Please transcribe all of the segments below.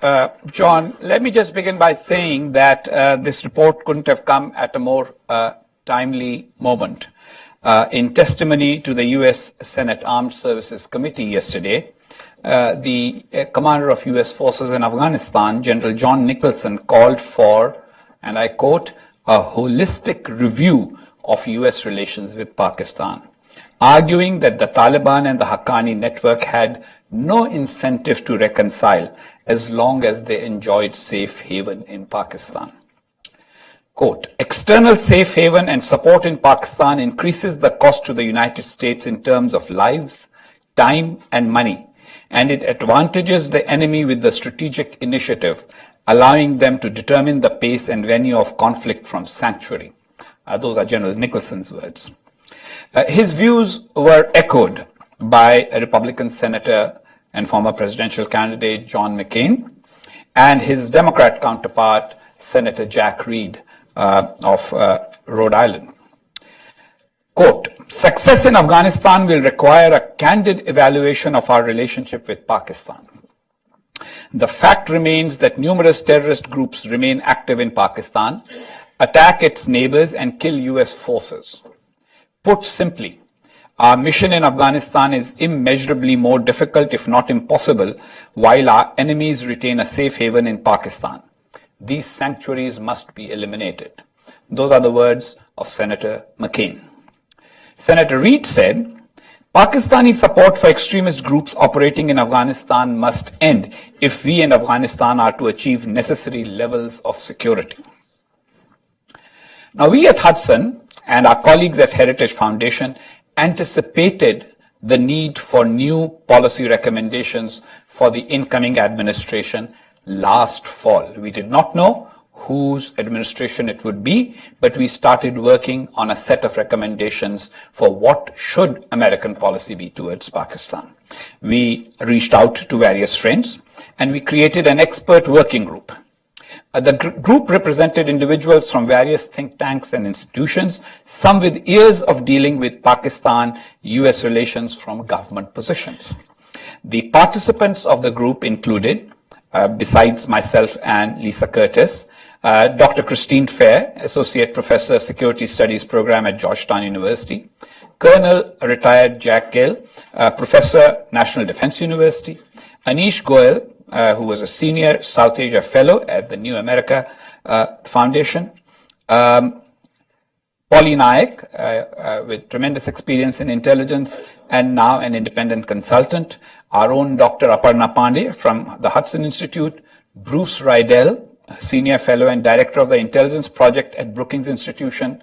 John, let me just begin by saying that this report couldn't have come at a more timely moment. In testimony to the U.S. Senate Armed Services Committee yesterday, the commander of U.S. forces in Afghanistan, General John Nicholson, called for, and I quote, a holistic review of U.S. relations with Pakistan, arguing that the Taliban and the Haqqani network had no incentive to reconcile as long as they enjoyed safe haven in Pakistan. Quote, external safe haven and support in Pakistan increases the cost to the United States in terms of lives, time, and money, and it advantages the enemy with the strategic initiative, allowing them to determine the pace and venue of conflict from sanctuary. Those are General Nicholson's words. His views were echoed by a Republican senator and former presidential candidate John McCain and his Democrat counterpart, Senator Jack Reed of Rhode Island. Quote, success in Afghanistan will require a candid evaluation of our relationship with Pakistan. The fact remains that numerous terrorist groups remain active in Pakistan, attack its neighbors, and kill U.S. forces. Put simply, our mission in Afghanistan is immeasurably more difficult, if not impossible, while our enemies retain a safe haven in Pakistan. These sanctuaries must be eliminated. Those are the words of Senator McCain. Senator Reid said, Pakistani support for extremist groups operating in Afghanistan must end if we in Afghanistan are to achieve necessary levels of security. Now, we at Hudson and our colleagues at Heritage Foundation anticipated the need for new policy recommendations for the incoming administration last fall. We did not know whose administration it would be, but we started working on a set of recommendations for what should American policy be towards Pakistan. We reached out to various friends and we created an expert working group. The group represented individuals from various think tanks and institutions, some with years of dealing with Pakistan-US relations from government positions. The participants of the group included, besides myself and Lisa Curtis, Dr. Christine Fair, Associate Professor, Security Studies Program at Georgetown University, Colonel retired Jack Gill, Professor, National Defense University, Anish Goyal, who was a Senior South Asia Fellow at the New America Foundation, Polly Naik, with tremendous experience in intelligence and now an independent consultant, our own Dr. Aparna Pandey from the Hudson Institute, Bruce Rydell, Senior Fellow and Director of the Intelligence Project at Brookings Institution,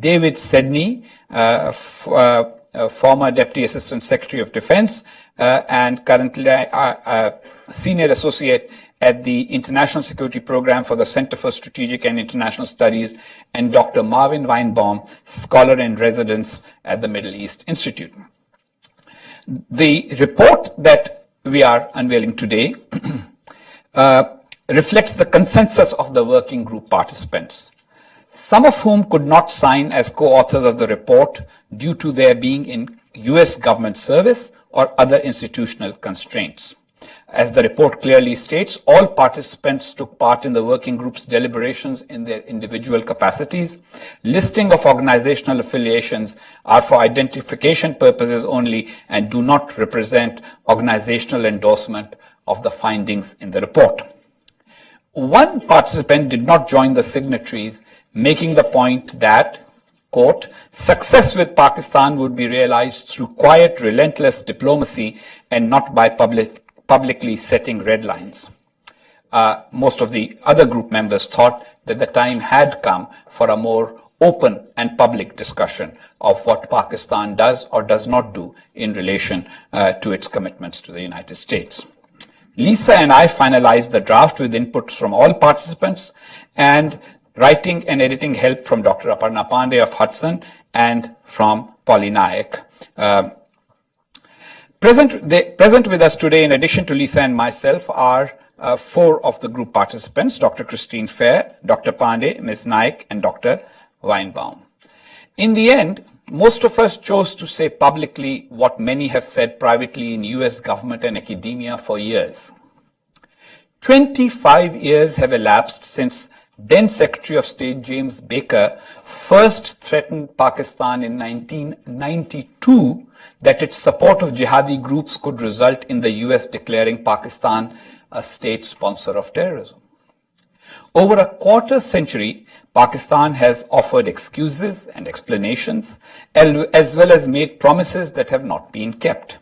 David Sedney, former Deputy Assistant Secretary of Defense and currently Senior Associate at the International Security Program for the Center for Strategic and International Studies, and Dr. Marvin Weinbaum, Scholar in Residence at the Middle East Institute. The report that we are unveiling today reflects the consensus of the working group participants, some of whom could not sign as co-authors of the report due to their being in U.S. government service or other institutional constraints. As the report clearly states, all participants took part in the working group's deliberations in their individual capacities. Listing of organizational affiliations are for identification purposes only and do not represent organizational endorsement of the findings in the report. One participant did not join the signatories, making the point that, quote, success with Pakistan would be realized through quiet, relentless diplomacy and not by publicly setting red lines. Most of the other group members thought that the time had come for a more open and public discussion of what Pakistan does or does not do in relation to its commitments to the United States. Lisa and I finalized the draft with inputs from all participants and writing and editing help from Dr. Aparna Pandey of Hudson and from Polly Naik. Present with us today, in addition to Lisa and myself, are four of the group participants, Dr. Christine Fair, Dr. Pandey, Ms. Naik, and Dr. Weinbaum. In the end, most of us chose to say publicly what many have said privately in US government and academia for years. 25 years have elapsed since then Secretary of State James Baker first threatened Pakistan in 1992 that its support of jihadi groups could result in the US declaring Pakistan a state sponsor of terrorism. Over a quarter century, Pakistan has offered excuses and explanations, as well as made promises that have not been kept.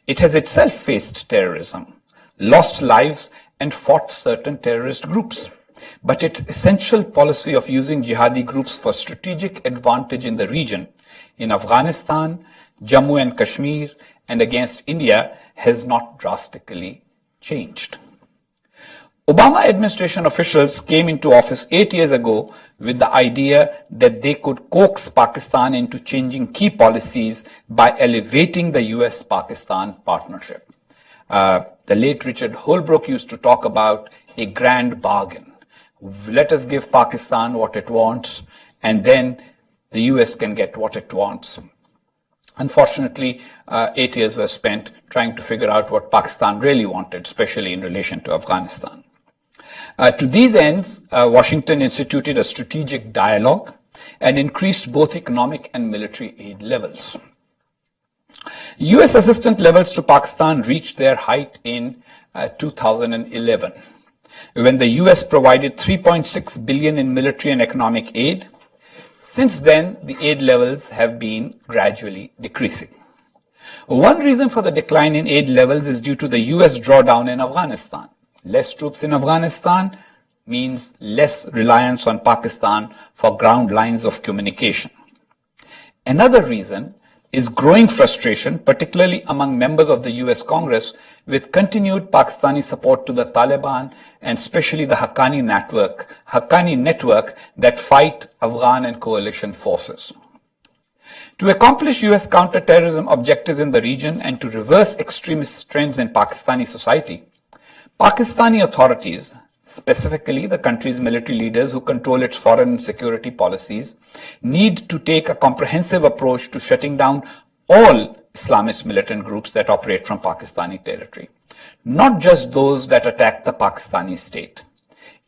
It has itself faced terrorism, lost lives, and fought certain terrorist groups. But its essential policy of using jihadi groups for strategic advantage in the region, in Afghanistan, Jammu and Kashmir, and against India, has not drastically changed. Obama administration officials came into office 8 years ago with the idea that they could coax Pakistan into changing key policies by elevating the US-Pakistan partnership. The late Richard Holbrooke used to talk about a grand bargain. Let us give Pakistan what it wants, and then the US can get what it wants. Unfortunately, 8 years were spent trying to figure out what Pakistan really wanted, especially in relation to Afghanistan. To these ends, Washington instituted a strategic dialogue and increased both economic and military aid levels. US assistance levels to Pakistan reached their height in 2011, when the US provided $3.6 billion in military and economic aid. Since then, the aid levels have been gradually decreasing. One reason for the decline in aid levels is due to the US drawdown in Afghanistan. Less troops in Afghanistan means less reliance on Pakistan for ground lines of communication. Another reason is growing frustration, particularly among members of the US Congress, with continued Pakistani support to the Taliban and especially the Haqqani network that fight Afghan and coalition forces. To accomplish US counterterrorism objectives in the region and to reverse extremist trends in Pakistani society, Pakistani authorities, specifically the country's military leaders who control its foreign and security policies, need to take a comprehensive approach to shutting down all Islamist militant groups that operate from Pakistani territory, not just those that attack the Pakistani state.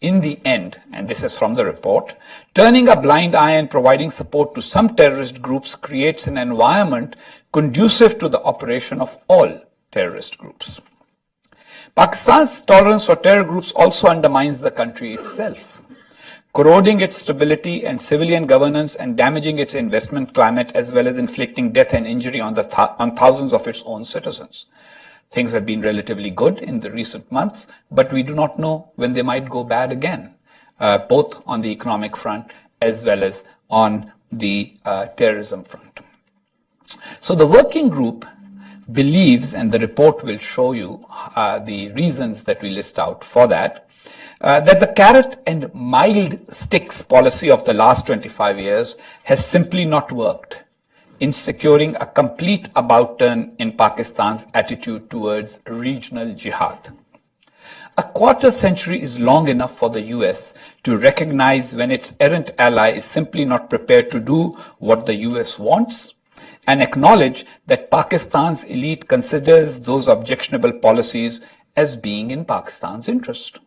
In the end, and this is from the report, turning a blind eye and providing support to some terrorist groups creates an environment conducive to the operation of all terrorist groups. Pakistan's tolerance for terror groups also undermines the country itself, corroding its stability and civilian governance and damaging its investment climate, as well as inflicting death and injury on thousands of its own citizens. Things have been relatively good in the recent months, but we do not know when they might go bad again, both on the economic front as well as on the terrorism front. So the working group believes, and the report will show you the reasons that we list out for that, that the carrot and mild sticks policy of the last 25 years has simply not worked in securing a complete about turn in Pakistan's attitude towards regional jihad. A quarter century is long enough for the US to recognize when its errant ally is simply not prepared to do what the US wants, and acknowledge that Pakistan's elite considers those objectionable policies as being in Pakistan's interest.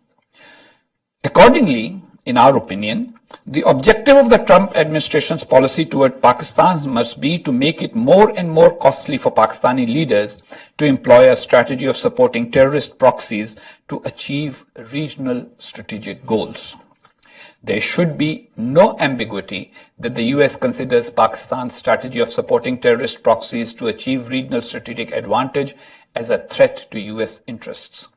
Accordingly, in our opinion, the objective of the Trump administration's policy toward Pakistan must be to make it more and more costly for Pakistani leaders to employ a strategy of supporting terrorist proxies to achieve regional strategic goals. There should be no ambiguity that the US considers Pakistan's strategy of supporting terrorist proxies to achieve regional strategic advantage as a threat to US interests.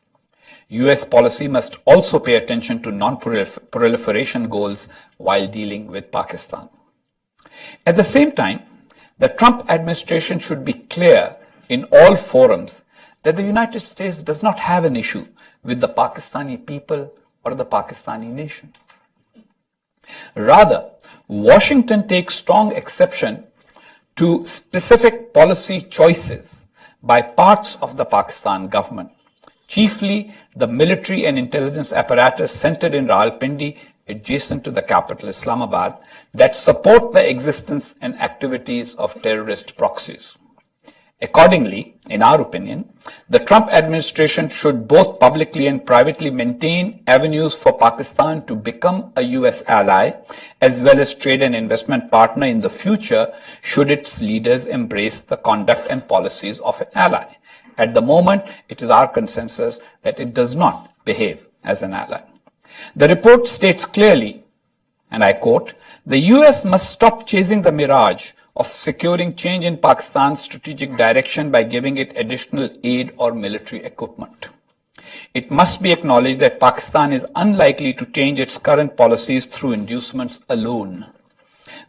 US policy must also pay attention to non-proliferation goals while dealing with Pakistan. At the same time, the Trump administration should be clear in all forums that the United States does not have an issue with the Pakistani people or the Pakistani nation. Rather, Washington takes strong exception to specific policy choices by parts of the Pakistan government, chiefly the military and intelligence apparatus centered in Rawalpindi, adjacent to the capital Islamabad, that support the existence and activities of terrorist proxies. Accordingly, in our opinion, the Trump administration should both publicly and privately maintain avenues for Pakistan to become a US ally, as well as trade and investment partner in the future, should its leaders embrace the conduct and policies of an ally. At the moment, it is our consensus that it does not behave as an ally. The report states clearly, and I quote, "The US must stop chasing the mirage of securing change in Pakistan's strategic direction by giving it additional aid or military equipment. It must be acknowledged that Pakistan is unlikely to change its current policies through inducements alone.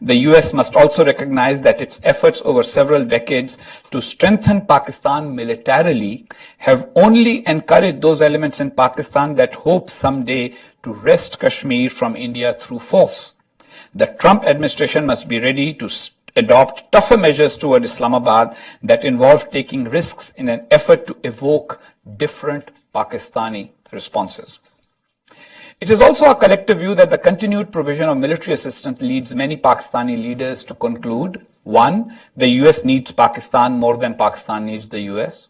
The US must also recognize that its efforts over several decades to strengthen Pakistan militarily have only encouraged those elements in Pakistan that hope someday to wrest Kashmir from India through force. The Trump administration must be ready to adopt tougher measures toward Islamabad that involve taking risks in an effort to evoke different Pakistani responses." It is also a collective view that the continued provision of military assistance leads many Pakistani leaders to conclude, 1, the US needs Pakistan more than Pakistan needs the US.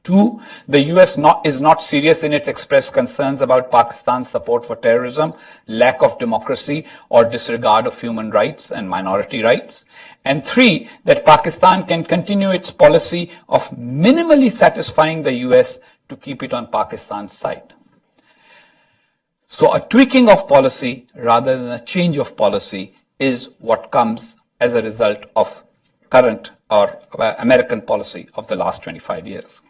2, the US is not serious in its expressed concerns about Pakistan's support for terrorism, lack of democracy, or disregard of human rights and minority rights. And 3, that Pakistan can continue its policy of minimally satisfying the US to keep it on Pakistan's side. So a tweaking of policy rather than a change of policy is what comes as a result of current or American policy of the last 25 years.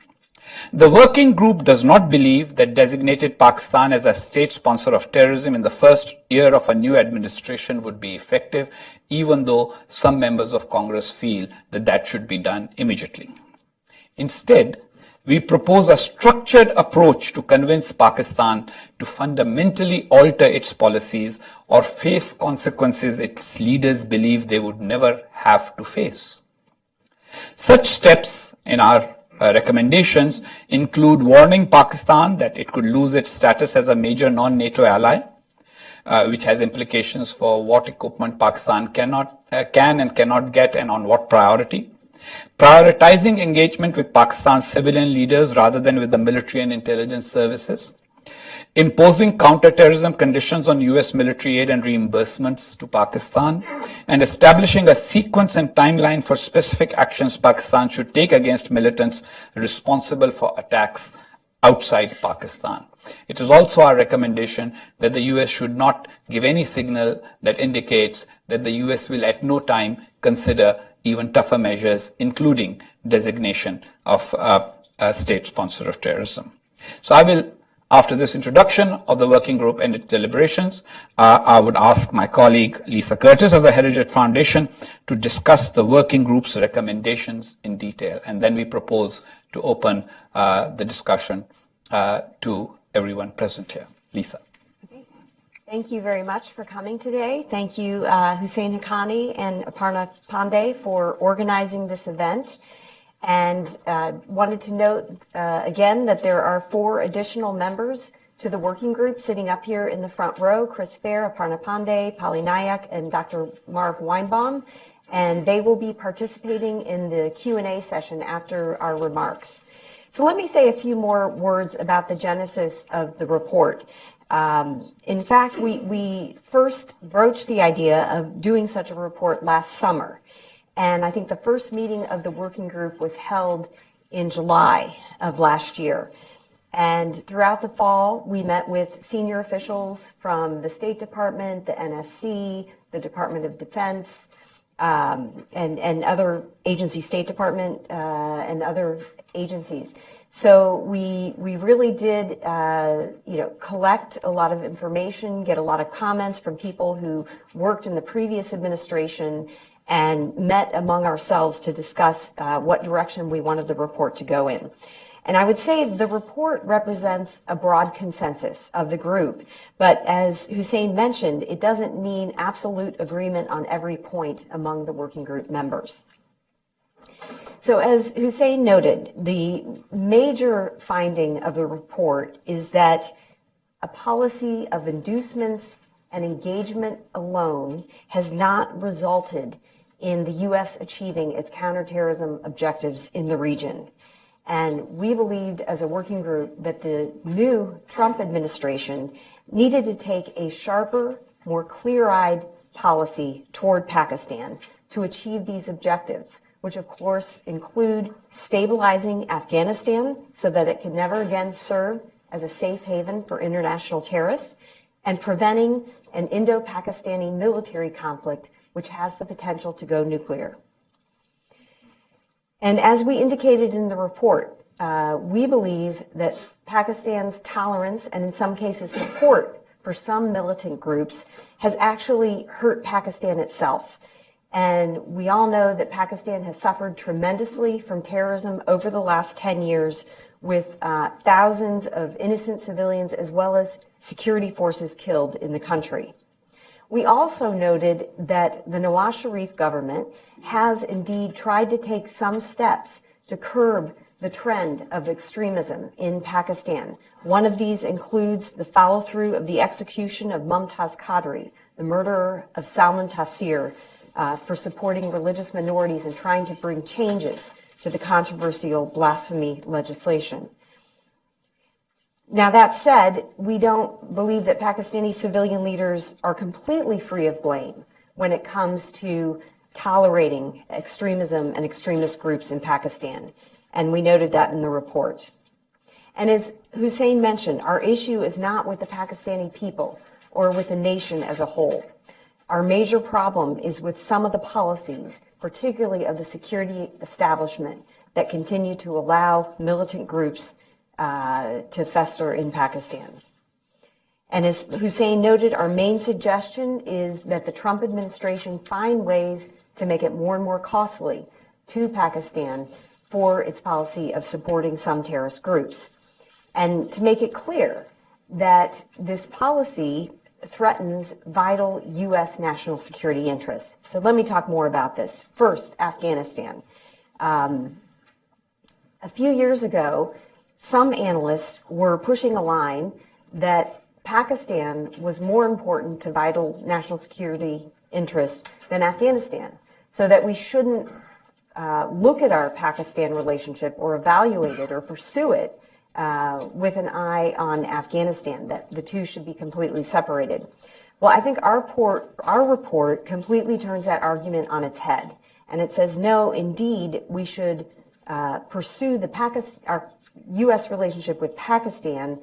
The working group does not believe that designated Pakistan as a state sponsor of terrorism in the first year of a new administration would be effective, even though some members of Congress feel that that should be done immediately. Instead, we propose a structured approach to convince Pakistan to fundamentally alter its policies or face consequences its leaders believe they would never have to face. Such steps in our recommendations include warning Pakistan that it could lose its status as a major non-NATO ally, which has implications for what equipment Pakistan can and cannot get and on what priority. Prioritizing engagement with Pakistan's civilian leaders rather than with the military and intelligence services. Imposing counterterrorism conditions on US military aid and reimbursements to Pakistan, and establishing a sequence and timeline for specific actions Pakistan should take against militants responsible for attacks outside Pakistan. It is also our recommendation that the US should not give any signal that indicates that the US will at no time consider even tougher measures, including designation of a state sponsor of terrorism. So I will, after this introduction of the working group and its deliberations, I would ask my colleague Lisa Curtis of the Heritage Foundation to discuss the working group's recommendations in detail, and then we propose to open the discussion to everyone present here. Lisa. Okay. Thank you very much for coming today. Thank you, Hussein Haqqani and Aparna Pandey, for organizing this event. And wanted to note again that there are 4 additional members to the working group sitting up here in the front row: Chris Fair, Aparna Pandey, Pali Nayak, and Dr. Marv Weinbaum. And they will be participating in the Q&A session after our remarks. So let me say a few more words about the genesis of the report. In fact, we first broached the idea of doing such a report last summer. And I think the first meeting of the working group was held in July of last year. And throughout the fall, we met with senior officials from the State Department, the NSC, the Department of Defense, and other agencies, State Department and other agencies. So we really did, collect a lot of information, get a lot of comments from people who worked in the previous administration, and met among ourselves to discuss what direction we wanted the report to go in. And I would say the report represents a broad consensus of the group, but as Hussein mentioned, it doesn't mean absolute agreement on every point among the working group members. So as Hussein noted, the major finding of the report is that a policy of inducements and engagement alone has not resulted in the U.S. achieving its counterterrorism objectives in the region. And we believed as a working group that the new Trump administration needed to take a sharper, more clear-eyed policy toward Pakistan to achieve these objectives, which of course include stabilizing Afghanistan so that it can never again serve as a safe haven for international terrorists, and preventing an Indo-Pakistani military conflict which has the potential to go nuclear. And as we indicated in the report, we believe that Pakistan's tolerance and in some cases support for some militant groups has actually hurt Pakistan itself. And we all know that Pakistan has suffered tremendously from terrorism over the last 10 years with thousands of innocent civilians as well as security forces killed in the country. We also noted that the Nawaz Sharif government has indeed tried to take some steps to curb the trend of extremism in Pakistan. One of these includes the follow-through of the execution of Mumtaz Qadri, the murderer of Salman Taseer, for supporting religious minorities and trying to bring changes to the controversial blasphemy legislation. Now, that said, we don't believe that Pakistani civilian leaders are completely free of blame when it comes to tolerating extremism and extremist groups in Pakistan, and we noted that in the report. And as Hussein mentioned, our issue is not with the Pakistani people or with the nation as a whole. Our major problem is with some of the policies, particularly of the security establishment, that continue to allow militant groups to fester in Pakistan. And as Hussein noted, our main suggestion is that the Trump administration find ways to make it more and more costly to Pakistan for its policy of supporting some terrorist groups. And to make it clear that this policy threatens vital U.S. national security interests. So let me talk more about this. First, Afghanistan. A few years ago, some analysts were pushing a line that Pakistan was more important to vital national security interests than Afghanistan, so that we shouldn't look at our Pakistan relationship or evaluate it or pursue it with an eye on Afghanistan, that the two should be completely separated. Well, I think our report completely turns that argument on its head. And it says, no, indeed, we should pursue our U.S. relationship with Pakistan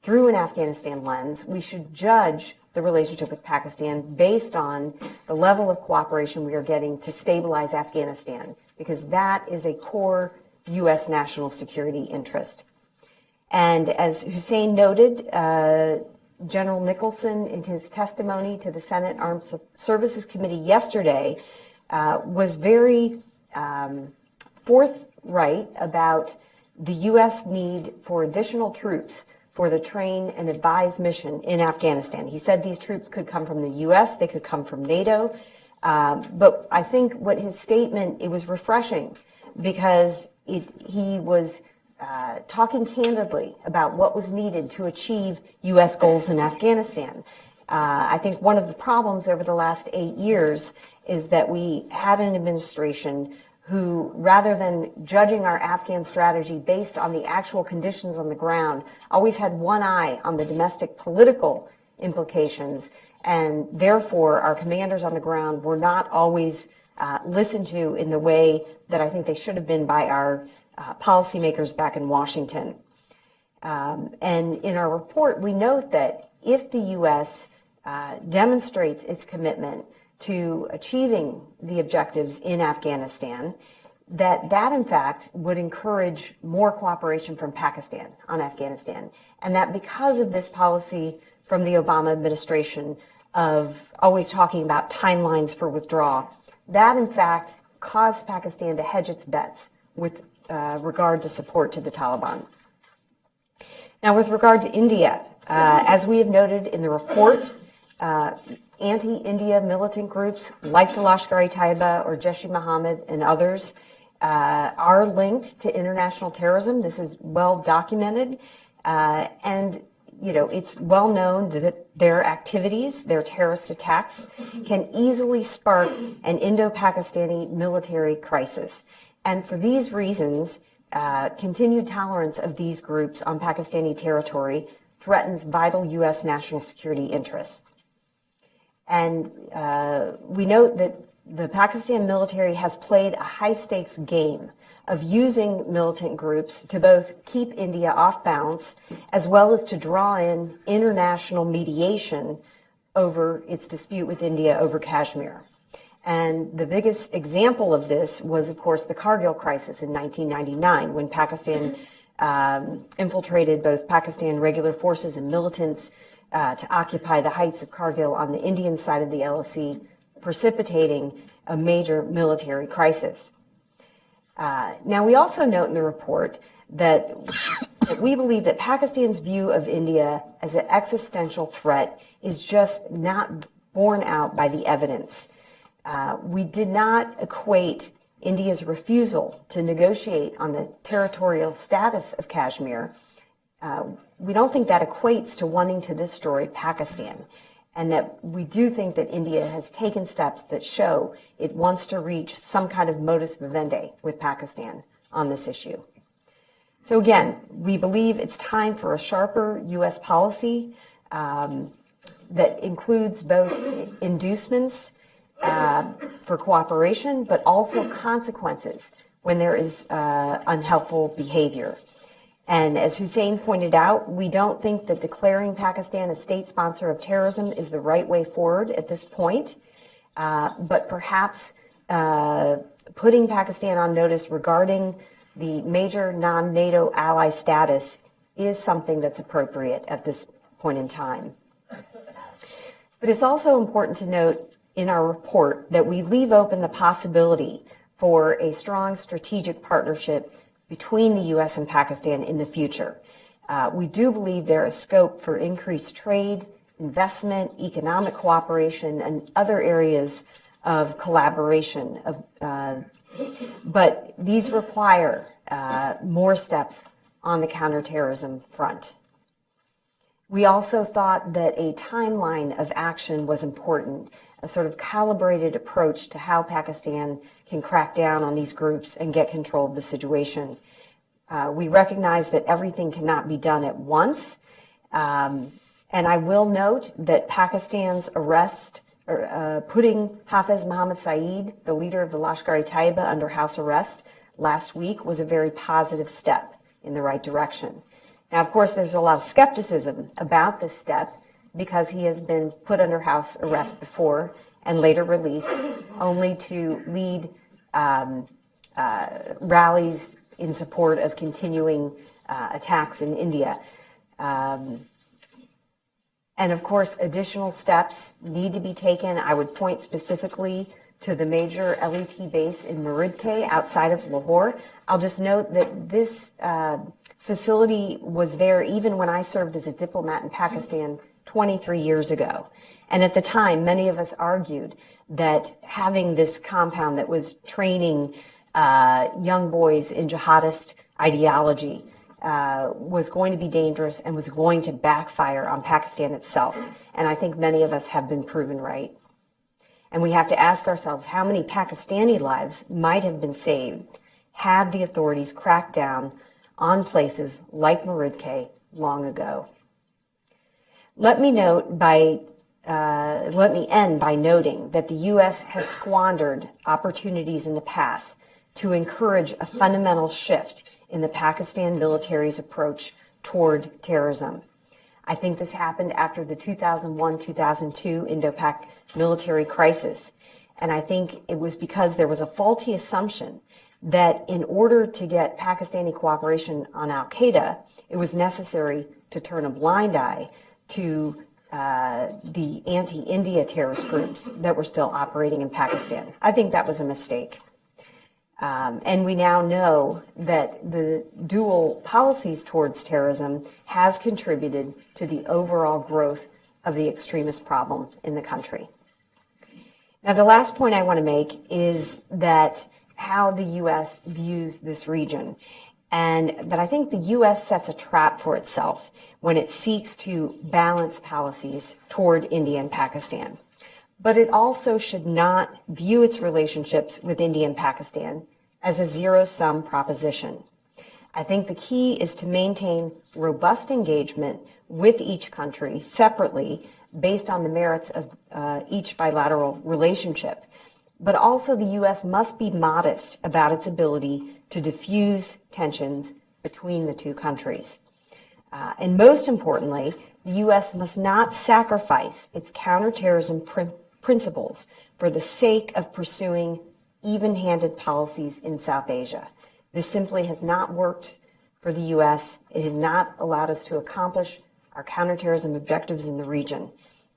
through an Afghanistan lens. We should judge the relationship with Pakistan based on the level of cooperation we are getting to stabilize Afghanistan, because that is a core U.S. national security interest. And as Hussein noted, General Nicholson, in his testimony to the Senate Armed Services Committee yesterday, was very forthright about the U.S. need for additional troops for the train and advise mission in Afghanistan. He said these troops could come from the U.S., they could come from NATO, but I think what his statement, it was refreshing because he was talking candidly about what was needed to achieve U.S. goals in Afghanistan. I think one of the problems over the last 8 years is that we had an administration who, rather than judging our Afghan strategy based on the actual conditions on the ground, always had one eye on the domestic political implications, and therefore our commanders on the ground were not always listened to in the way that I think they should have been by our policymakers back in Washington. And in our report, we note that if the U.S. Demonstrates its commitment to achieving the objectives in Afghanistan, that in fact would encourage more cooperation from Pakistan on Afghanistan. And that because of this policy from the Obama administration of always talking about timelines for withdrawal, that in fact caused Pakistan to hedge its bets with regard to support to the Taliban. Now, with regard to India, as we have noted in the report, anti-India militant groups like the Lashkar-e-Taiba or Jaish-e-Mohammed and others are linked to international terrorism. This is well documented. And it's well known that their activities, their terrorist attacks, can easily spark an Indo-Pakistani military crisis. And for these reasons, continued tolerance of these groups on Pakistani territory threatens vital U.S. national security interests. And we note that the Pakistan military has played a high-stakes game of using militant groups to both keep India off balance as well as to draw in international mediation over its dispute with India over Kashmir. And the biggest example of this was, of course, the Kargil crisis in 1999, when Pakistan infiltrated both Pakistan regular forces and militants to occupy the heights of Kargil on the Indian side of the LOC, precipitating a major military crisis. Now, we also note in the report that we believe that Pakistan's view of India as an existential threat is just not borne out by the evidence. We did not equate India's refusal to negotiate on the territorial status of Kashmir. We don't think that equates to wanting to destroy Pakistan, and that we do think that India has taken steps that show it wants to reach some kind of modus vivendi with Pakistan on this issue. So again, we believe it's time for a sharper U.S. policy that includes both inducements for cooperation, but also consequences when there is unhelpful behavior. And as Hussein pointed out, we don't think that declaring Pakistan a state sponsor of terrorism is the right way forward at this point, but perhaps putting Pakistan on notice regarding the major non-NATO ally status is something that's appropriate at this point in time. But it's also important to note in our report that we leave open the possibility for a strong strategic partnership between the U.S. and Pakistan in the future. We do believe there is scope for increased trade, investment, economic cooperation, and other areas of collaboration. But these require more steps on the counterterrorism front. We also thought that a timeline of action was important, a sort of calibrated approach to how Pakistan can crack down on these groups and get control of the situation. We recognize that everything cannot be done at once. And I will note that Pakistan's arrest, putting Hafiz Mohammed Saeed, the leader of the Lashkar-e-Taiba, under house arrest last week was a very positive step in the right direction. Now, of course, there's a lot of skepticism about this step because he has been put under house arrest before and later released, only to lead rallies in support of continuing attacks in India. And of course, additional steps need to be taken. I would point specifically to the major LET base in Muridke outside of Lahore. I'll just note that this facility was there even when I served as a diplomat in Pakistan 23 years ago. And at the time, many of us argued that having this compound that was training young boys in jihadist ideology was going to be dangerous and was going to backfire on Pakistan itself. And I think many of us have been proven right. And we have to ask ourselves how many Pakistani lives might have been saved had the authorities cracked down on places like Muridke long ago. Let me end by noting that the U.S. has squandered opportunities in the past to encourage a fundamental shift in the Pakistan military's approach toward terrorism. I think this happened after the 2001-2002 Indo-Pak military crisis. And I think it was because there was a faulty assumption that in order to get Pakistani cooperation on al-Qaeda, it was necessary to turn a blind eye to the anti-India terrorist groups that were still operating in Pakistan. I think that was a mistake. And we now know that the dual policies towards terrorism has contributed to the overall growth of the extremist problem in the country. Now, the last point I want to make is that how the U.S. views this region. and that I think the U.S. sets a trap for itself when it seeks to balance policies toward India and Pakistan. But it also should not view its relationships with India and Pakistan as a zero-sum proposition. I think the key is to maintain robust engagement with each country separately based on the merits of each bilateral relationship. But also the U.S. must be modest about its ability to diffuse tensions between the two countries. And most importantly, the U.S. must not sacrifice its counterterrorism principles for the sake of pursuing even-handed policies in South Asia. This simply has not worked for the U.S. It has not allowed us to accomplish our counterterrorism objectives in the region.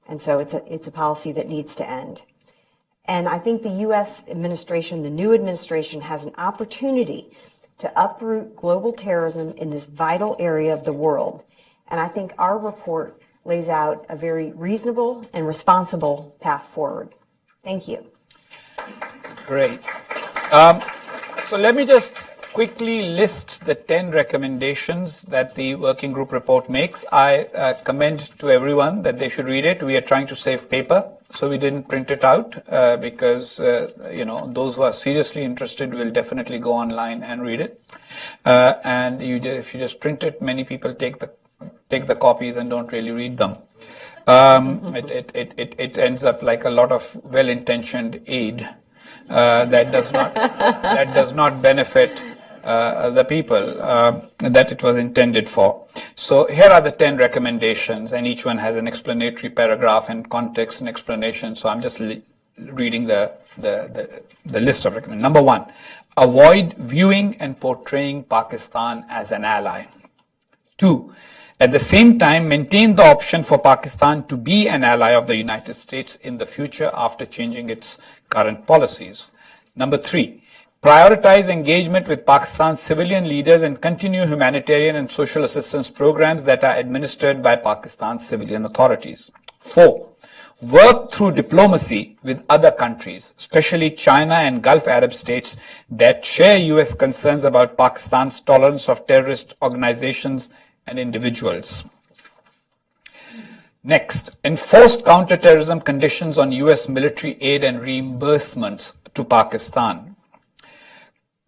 And so it's a policy that needs to end. And I think the U.S. administration, the new administration, has an opportunity to uproot global terrorism in this vital area of the world. And I think our report lays out a very reasonable and responsible path forward. Thank you. Great. So let me just quickly list the 10 recommendations that the working group report makes. I commend to everyone that they should read it. We are trying to save paper, so we didn't print it out because those who are seriously interested will definitely go online and read it. And if you just print it, many people take the copies and don't really read them. It ends up like a lot of well-intentioned aid that does not benefit the people that it was intended for. So here are the 10 recommendations, and each one has an explanatory paragraph and context and explanation. So I'm just reading the list of recommendations. Number 1, avoid viewing and portraying Pakistan as an ally. 2, at the same time, maintain the option for Pakistan to be an ally of the United States in the future after changing its current policies. Number 3, prioritize engagement with Pakistan's civilian leaders and continue humanitarian and social assistance programs that are administered by Pakistan's civilian authorities. 4, work through diplomacy with other countries, especially China and Gulf Arab states that share U.S. concerns about Pakistan's tolerance of terrorist organizations and individuals. Next, enforce counterterrorism conditions on U.S. military aid and reimbursements to Pakistan.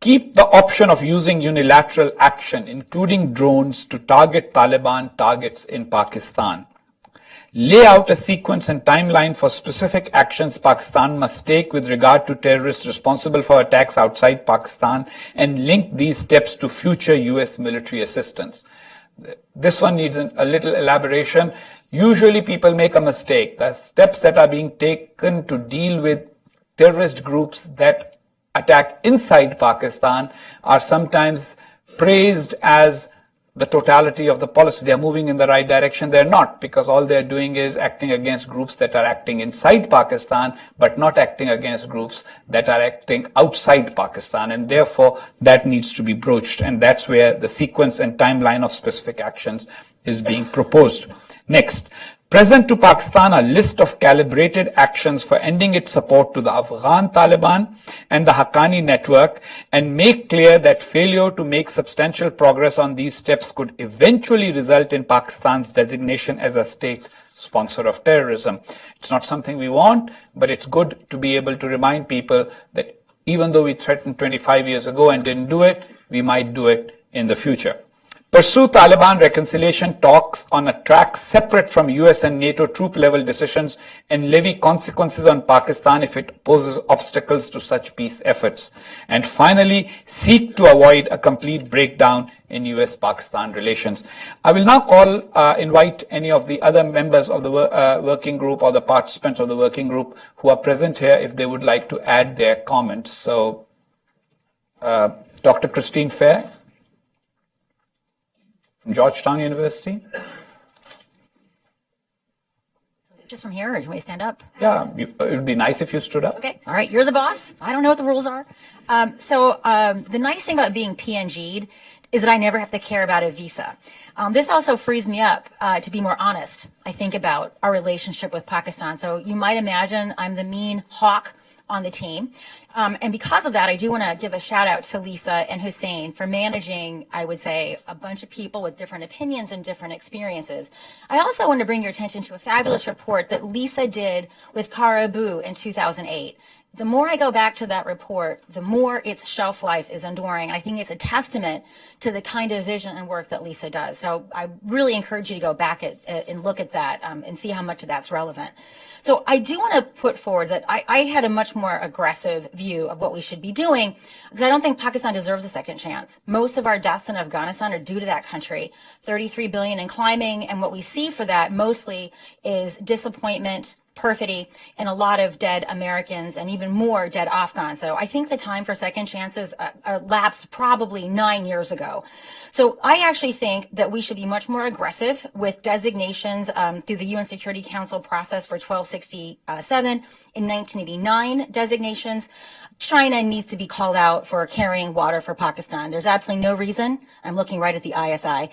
Keep the option of using unilateral action, including drones, to target Taliban targets in Pakistan. Lay out a sequence and timeline for specific actions Pakistan must take with regard to terrorists responsible for attacks outside Pakistan and link these steps to future U.S. military assistance. This one needs a little elaboration. Usually people make a mistake. The steps that are being taken to deal with terrorist groups that attack inside Pakistan are sometimes praised as the totality of the policy. They are moving in the right direction. They're not, because all they're doing is acting against groups that are acting inside Pakistan, but not acting against groups that are acting outside Pakistan. And therefore, that needs to be broached. And that's where the sequence and timeline of specific actions is being proposed. Next, present to Pakistan a list of calibrated actions for ending its support to the Afghan Taliban and the Haqqani network, and make clear that failure to make substantial progress on these steps could eventually result in Pakistan's designation as a state sponsor of terrorism. It's not something we want, but it's good to be able to remind people that even though we threatened 25 years ago and didn't do it, we might do it in the future. Pursue Taliban reconciliation talks on a track separate from US and NATO troop level decisions and levy consequences on Pakistan if it poses obstacles to such peace efforts. And finally, seek to avoid a complete breakdown in US-Pakistan relations. I will now invite any of the other members of the working group or the participants of the working group who are present here if they would like to add their comments. So, Dr. Christine Fair from Georgetown University. Just from here, or do you want me to stand up? Yeah, it would be nice if you stood up. Okay, all right, you're the boss. I don't know what the rules are. The nice thing about being PNG'd is that I never have to care about a visa. This also frees me up to be more honest, I think, about our relationship with Pakistan. So you might imagine I'm the mean hawk on the team. And because of that, I do want to give a shout out to Lisa and Hussein for managing, I would say, a bunch of people with different opinions and different experiences. I also want to bring your attention to a fabulous report that Lisa did with Caribou in 2008. The more I go back to that report, the more its shelf life is enduring. I think it's a testament to the kind of vision and work that Lisa does. So I really encourage you to go back and look at that and see how much of that's relevant. So I do want to put forward that I had a much more aggressive view of what we should be doing, because I don't think Pakistan deserves a second chance. Most of our deaths in Afghanistan are due to that country, 33 billion and climbing, and what we see for that mostly is disappointment, perfidy, and a lot of dead Americans and even more dead Afghans. So I think the time for second chances lapsed probably 9 years ago. So I actually think that we should be much more aggressive with designations through the UN Security Council process for 1267 in 1989 designations. China needs to be called out for carrying water for Pakistan. There's absolutely no reason, I'm looking right at the ISI,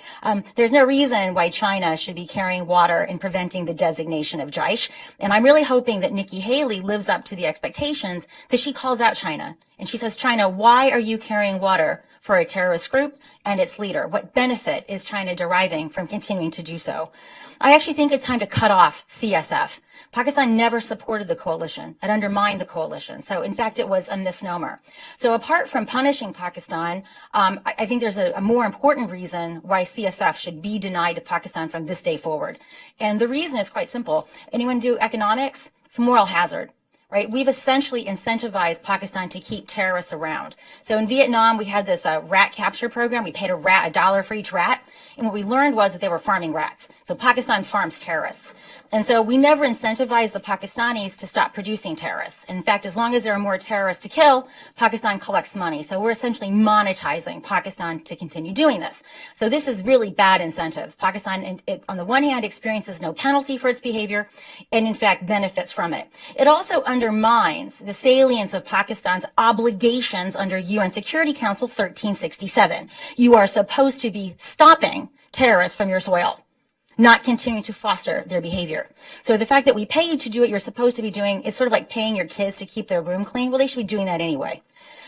there's no reason why China should be carrying water and preventing the designation of Jaish. And I'm really hoping that Nikki Haley lives up to the expectations that she calls out China. And she says, China, why are you carrying water for a terrorist group and its leader? What benefit is China deriving from continuing to do so? I actually think it's time to cut off CSF. Pakistan never supported the coalition. It undermined the coalition. So, in fact, it was a misnomer. So apart from punishing Pakistan, I think there's a more important reason why CSF should be denied to Pakistan from this day forward. And the reason is quite simple. Anyone do economics? It's a moral hazard. Right? We've essentially incentivized Pakistan to keep terrorists around. So in Vietnam, we had this rat capture program. We paid $1 for each rat. And what we learned was that they were farming rats. So Pakistan farms terrorists. And so we never incentivized the Pakistanis to stop producing terrorists. In fact, as long as there are more terrorists to kill, Pakistan collects money. So we're essentially monetizing Pakistan to continue doing this. So this is really bad incentives. Pakistan, on the one hand, experiences no penalty for its behavior and, in fact, benefits from it. It also undermines the salience of Pakistan's obligations under UN Security Council 1367. You are supposed to be stopping terrorists from your soil, not continuing to foster their behavior. So the fact that we pay you to do what you're supposed to be doing, it's sort of like paying your kids to keep their room clean. Well, they should be doing that anyway.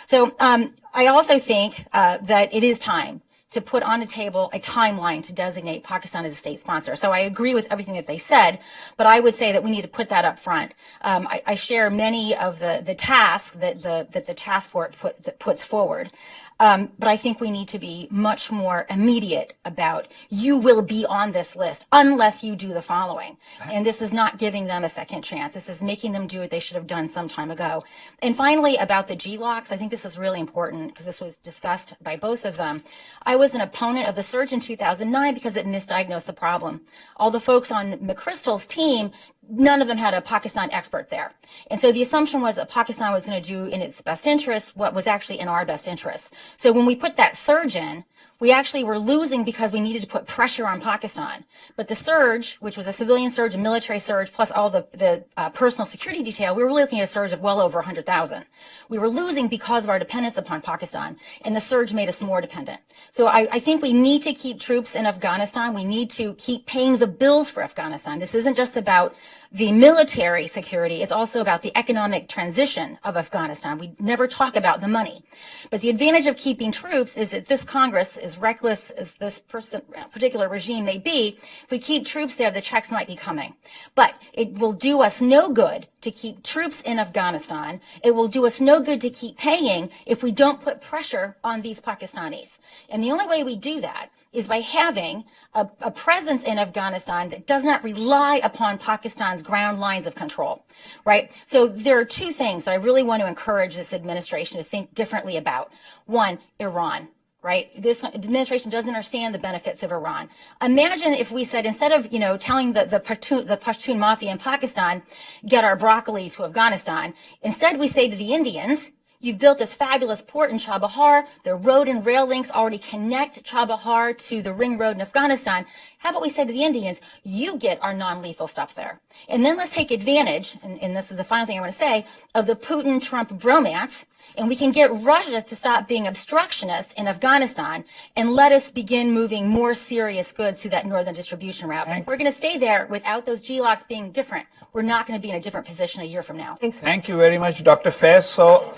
So I also think that it is time to put on the table a timeline to designate Pakistan as a state sponsor. So I agree with everything that they said, but I would say that we need to put that up front. I share many of the tasks that the task force puts forward. But I think we need to be much more immediate about, you will be on this list unless you do the following. And this is not giving them a second chance. This is making them do what they should have done some time ago. And finally, about the GLOCs, I think this is really important because this was discussed by both of them. I was an opponent of the surge in 2009 because it misdiagnosed the problem. All the folks on McChrystal's team, none of them had a Pakistan expert there. And so the assumption was that Pakistan was going to do in its best interest what was actually in our best interest. So when we put that surge in, we actually were losing because we needed to put pressure on Pakistan. But the surge, which was a civilian surge, a military surge, plus all the personal security detail, we were looking at a surge of well over 100,000. We were losing because of our dependence upon Pakistan, and the surge made us more dependent. So I think we need to keep troops in Afghanistan. We need to keep paying the bills for Afghanistan. This isn't just about the military security, it's also about the economic transition of Afghanistan. We never talk about the money. But the advantage of keeping troops is that this Congress, as reckless as this particular regime may be, if we keep troops there, the checks might be coming. But it will do us no good to keep troops in Afghanistan. It will do us no good to keep paying if we don't put pressure on these Pakistanis. And the only way we do that is by having a presence in Afghanistan that does not rely upon Pakistan's ground lines of control, right? So there are two things that I really want to encourage this administration to think differently about. One, Iran. Right? This administration doesn't understand the benefits of Iran. Imagine if we said, instead of, telling the Pashtun mafia in Pakistan, get our broccoli to Afghanistan, instead we say to the Indians, You've built this fabulous port in Chabahar. The road and rail links already connect Chabahar to the ring road in Afghanistan. How about we say to the Indians, you get our non-lethal stuff there. And then let's take advantage, and this is the final thing I want to say, of the Putin-Trump bromance, and we can get Russia to stop being obstructionist in Afghanistan and let us begin moving more serious goods through that northern distribution route. Thanks. If we're going to stay there without those GLOCs being different, we're not going to be in a different position a year from now. Thanks. Thank you very much, Dr. Fair. So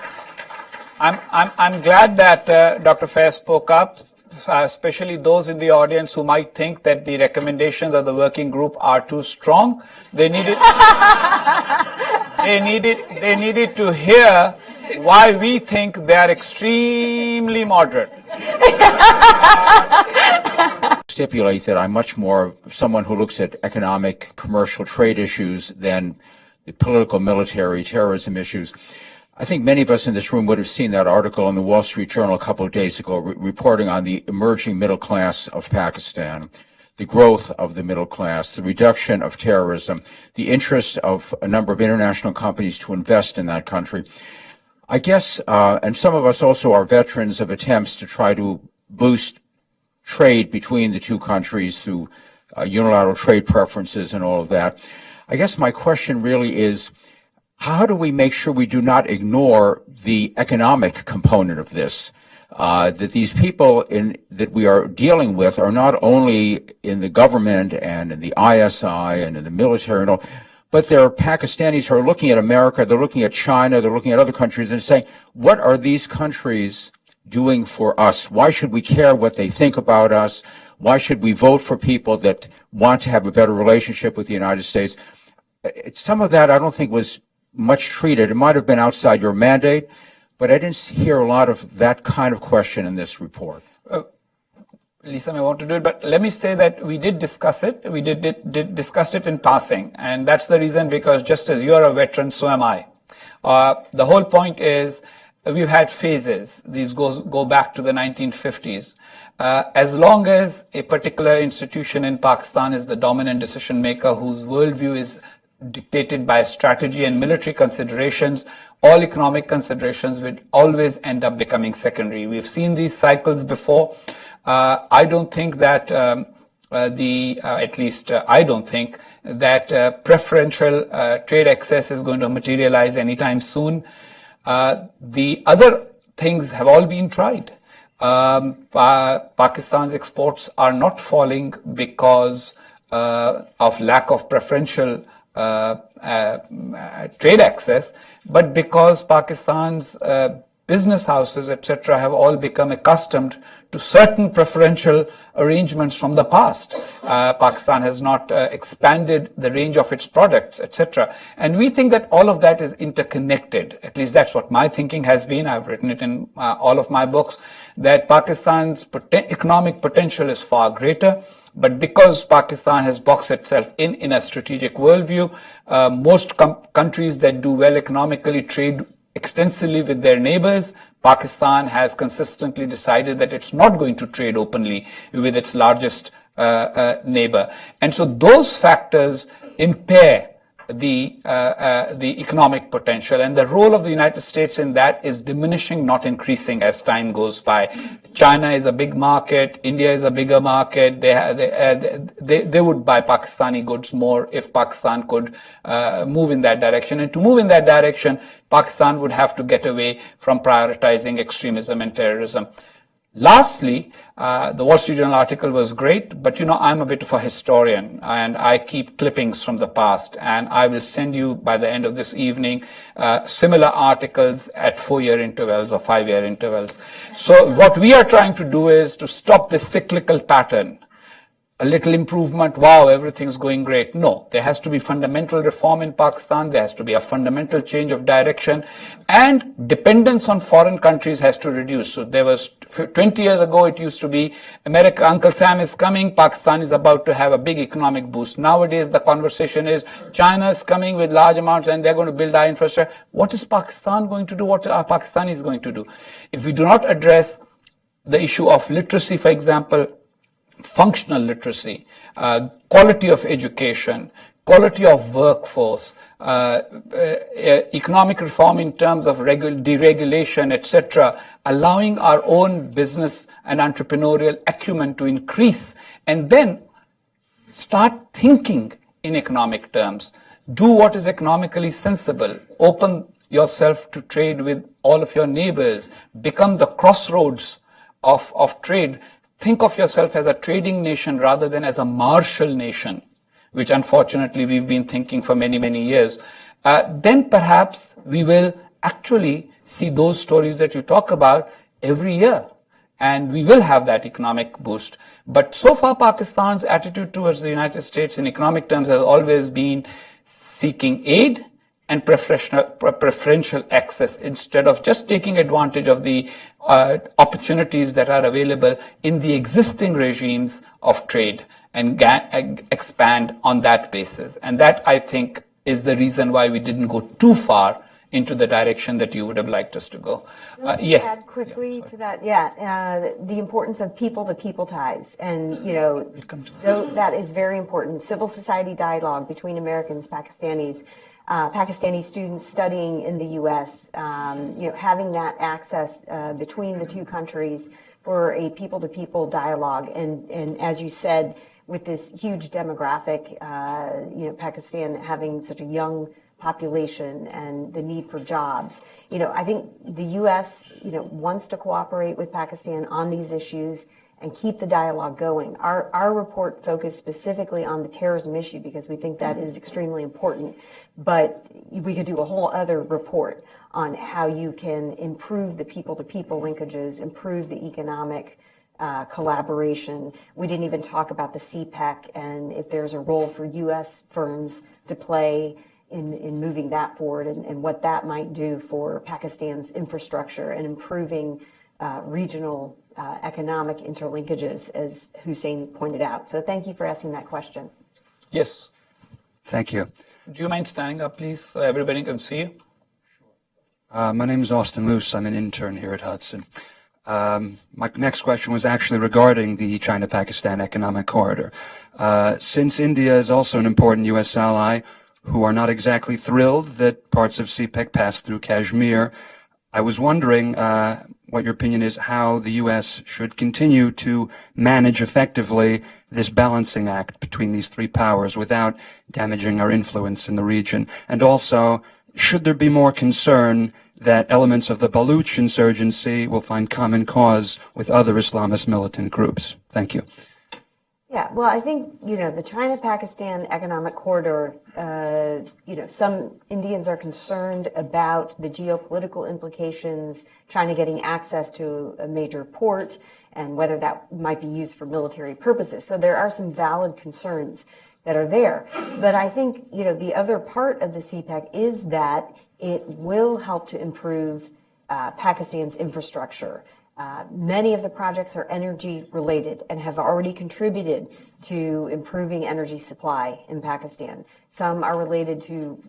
I'm glad that Dr. Fair spoke up, especially those in the audience who might think that the recommendations of the working group are too strong. They needed to hear why we think they are extremely moderate. Stipulate that I'm much more someone who looks at economic, commercial, trade issues than the political, military, terrorism issues. I think many of us in this room would have seen that article in the Wall Street Journal a couple of days ago reporting on the emerging middle class of Pakistan, the growth of the middle class, the reduction of terrorism, the interest of a number of international companies to invest in that country. I guess, and some of us also are veterans of attempts to try to boost trade between the two countries through unilateral trade preferences and all of that. I guess my question really is, how do we make sure we do not ignore the economic component of this? That these people that we are dealing with are not only in the government and in the ISI and in the military and all, but there are Pakistanis who are looking at America, they're looking at China, they're looking at other countries and saying, what are these countries doing for us? Why should we care what they think about us? Why should we vote for people that want to have a better relationship with the United States? Some of that I don't think was much treated. It might have been outside your mandate, but I didn't hear a lot of that kind of question in this report. Lisa may want to do it, but let me say that we did discuss it. We did discuss it in passing, and that's the reason, because just as you are a veteran, so am I. The whole point is we've had phases. These go back to the 1950s. As long as a particular institution in Pakistan is the dominant decision maker, whose worldview is dictated by strategy and military considerations, all economic considerations would always end up becoming secondary. We've seen these cycles before. I don't think that at least I don't think that preferential trade access is going to materialize anytime soon. The other things have all been tried. Pakistan's exports are not falling because of lack of preferential trade access, but because Pakistan's business houses, etc., have all become accustomed to certain preferential arrangements from the past. Pakistan has not expanded the range of its products, etc. And we think that all of that is interconnected. At least that's what my thinking has been. I've written it in all of my books, that Pakistan's economic potential is far greater. But because Pakistan has boxed itself in a strategic worldview, most countries that do well economically trade extensively with their neighbors. Pakistan has consistently decided that it's not going to trade openly with its largest neighbor. And so those factors impair the economic potential, and the role of the United States in that is diminishing, not increasing, as time goes by. China is a big market. India is a bigger market. They would buy Pakistani goods more if Pakistan could move in that direction. And to move in that direction, Pakistan would have to get away from prioritizing extremism and terrorism. Lastly, the Wall Street Journal article was great, but I'm a bit of a historian and I keep clippings from the past, and I will send you by the end of this evening similar articles at 4-year intervals or 5-year intervals. So what we are trying to do is to stop this cyclical pattern. A little improvement, wow, everything's going great. No, there has to be fundamental reform in Pakistan. There has to be a fundamental change of direction, and dependence on foreign countries has to reduce. So there was 20 years ago, it used to be America, Uncle Sam is coming, Pakistan is about to have a big economic boost. Nowadays, the conversation is China is coming with large amounts and they're going to build our infrastructure. What is Pakistan going to do? What are Pakistanis going to do? If we do not address the issue of literacy, for example, functional literacy, quality of education, quality of workforce, economic reform in terms of deregulation, etc., allowing our own business and entrepreneurial acumen to increase, and then start thinking in economic terms. Do what is economically sensible. Open yourself to trade with all of your neighbors. Become the crossroads of trade. Think of yourself as a trading nation rather than as a martial nation, which unfortunately we've been thinking for many, many years. Then perhaps we will actually see those stories that you talk about every year. And we will have that economic boost. But so far, Pakistan's attitude towards the United States in economic terms has always been seeking aid and preferential access instead of just taking advantage of the opportunities that are available in the existing regimes of trade and expand on that basis. And that, I think, is the reason why we didn't go too far into the direction that you would have liked us to go. Yes. Add quickly to that, the importance of people-to-people ties, and that is very important. Civil society dialogue between Americans, Pakistanis, Pakistani students studying in the U.S. Having that access between the two countries for a people-to-people dialogue, and as you said, with this huge demographic, Pakistan having such a young population and the need for jobs. I think the U.S., wants to cooperate with Pakistan on these issues and keep the dialogue going. Our report focused specifically on the terrorism issue because we think that is extremely important. But we could do a whole other report on how you can improve the people-to-people linkages, improve the economic collaboration. We didn't even talk about the CPEC and if there's a role for U.S. firms to play in moving that forward and what that might do for Pakistan's infrastructure and improving regional economic interlinkages, as Hussein pointed out. So thank you for asking that question. Yes. Thank you. Do you mind standing up, please, so everybody can see you? My name is Austin Luce. I'm an intern here at Hudson. My next question was actually regarding the China-Pakistan economic corridor. Since India is also an important U.S. ally, who are not exactly thrilled that parts of CPEC pass through Kashmir, I was wondering what your opinion is how the U.S. should continue to manage effectively this balancing act between these three powers without damaging our influence in the region. And also, should there be more concern that elements of the Baluch insurgency will find common cause with other Islamist militant groups? Thank you. Yeah, well, I think, the China-Pakistan economic corridor, some Indians are concerned about the geopolitical implications, China getting access to a major port, and whether that might be used for military purposes. So there are some valid concerns that are there. But I think, the other part of the CPEC is that it will help to improve Pakistan's infrastructure. Many of the projects are energy related and have already contributed to improving energy supply in Pakistan. Some are related to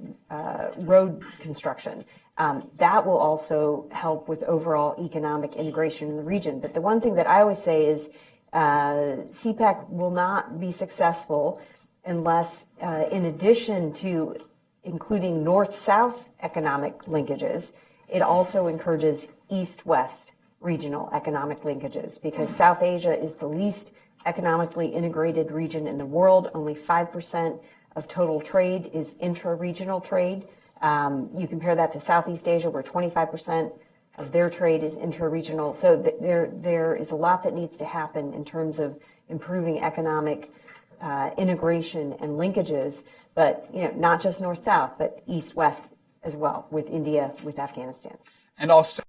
road construction. That will also help with overall economic integration in the region. But the one thing that I always say is CPEC will not be successful unless, in addition to including north-south economic linkages, it also encourages east-west regional economic linkages, because South Asia is the least economically integrated region in the world. Only 5% of total trade is intra-regional trade. You compare that to Southeast Asia, where 25% of their trade is intra-regional. So there is a lot that needs to happen in terms of improving economic integration and linkages, but not just north-south, but east-west as well, with India, with Afghanistan. And Austin,